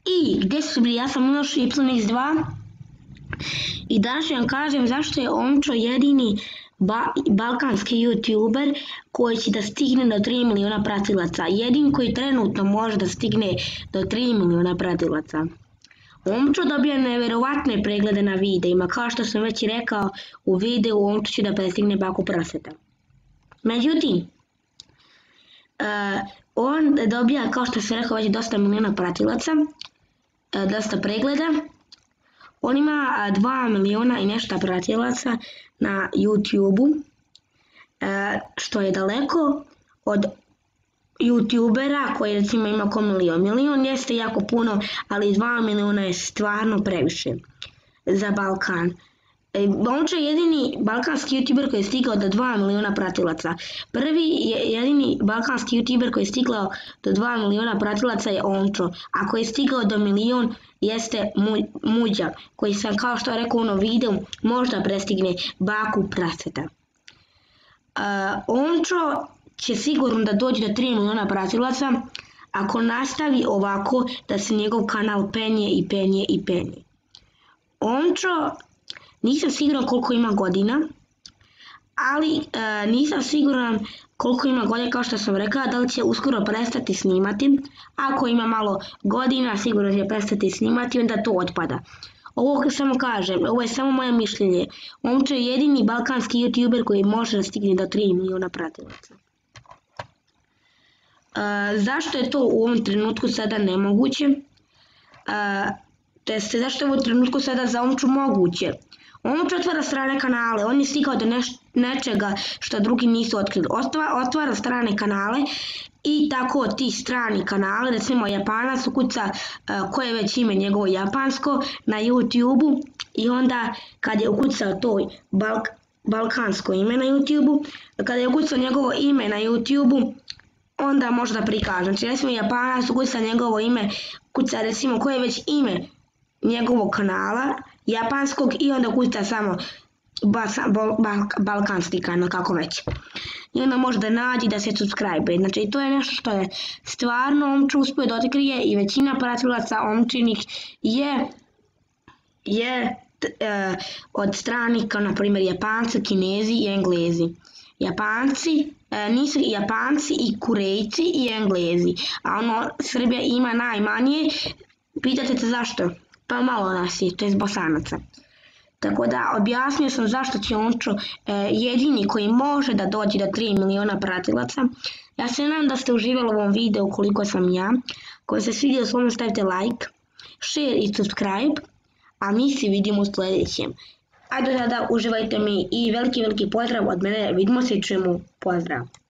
I gdje su bili, ja sam Miloš YX2 i danas ću vam kažem zašto je Omčo jedini balkanski youtuber koji će da stigne do 3 miliona pratilaca. Jedin koji trenutno može da stigne do 3 miliona pratilaca. Omčo dobija neverovatne preglede na videima, kao što sam već i rekao u videu Omčo će da prestigne baku praseta. Međutim, on dobija, kao što sam rekao, već dosta miliona pratilaca, dosta pregleda. On ima 2 miliona i nešto pratilaca na YouTube-u, što je daleko od youtubera koji recimo ima oko milion. Milion jeste jako puno, ali 2 miliona je stvarno previše za Balkan. Omčo je jedini balkanski youtuber koji je stigao do 2 miliona pratilaca. Prvi je jedini balkanski youtuber koji je stigao do 2 miliona pratilaca je Omčo. A koji je stigao do milion jeste Muđa, koji sam, kao što je rekao u onom videu, možda prestigne baku praseta. Omčo će sigurno da dođe do 3 miliona pratilaca ako nastavi ovako da se njegov kanal penje i penje i penje. Omčo, nisam siguran koliko ima godina, ali nisam siguran koliko ima godina, kao što sam rekla, da li će uskoro prestati snimati. Ako ima malo godina, sigurno će prestati snimati, onda to otpada. Ovo samo kažem, ovo je samo moje mišljenje. Omčo je jedini balkanski youtuber koji može da stigne do 3 miliona pratilaca. Zašto je to u ovom trenutku sada nemoguće? Zašto je u ovom trenutku sada za Omču moguće? Omčo otvara strane kanale, on je stigao do nečega što drugi nisu otkrili. Otvara strane kanale i tako ti strani kanale, recimo Japanac ukuca koje je već ime njegovo japansko na YouTube-u i onda kad je ukucao to balkansko ime na YouTube-u, kada je ukucao njegovo ime na YouTube-u, onda može da prikaže. Znači recimo Japanac ukuca njegovo ime, kuca recimo koje je već ime njegovog kanala japanskog i onda ukuca samo balkanski kanal, kako već. I onda može da nađe da se subscribe. Znači to je nešto što je stvarno Omčo uspio da otkrije i većina pratilaca Omčinih je od stranih, kao na primjer Japanci, Kinezi i Englezi. Nisu Japanci i Korejci i Englezi, a Srbija ima najmanje. Pitate se zašto? Pa malo nas je, to je Bosanaca. Tako da objasnio sam zašto će Omčo jedini koji može da dođe do 3 miliona pratilaca. Ja se nadam da ste uživali u ovom videu koliko sam ja. Ako se svidio, slobodno stavite like, share i subscribe, a mi se vidimo u sljedećem. Ajde tada uživajte mi i veliki pozdrav od mene, vidimo se i čujemo, pozdrav.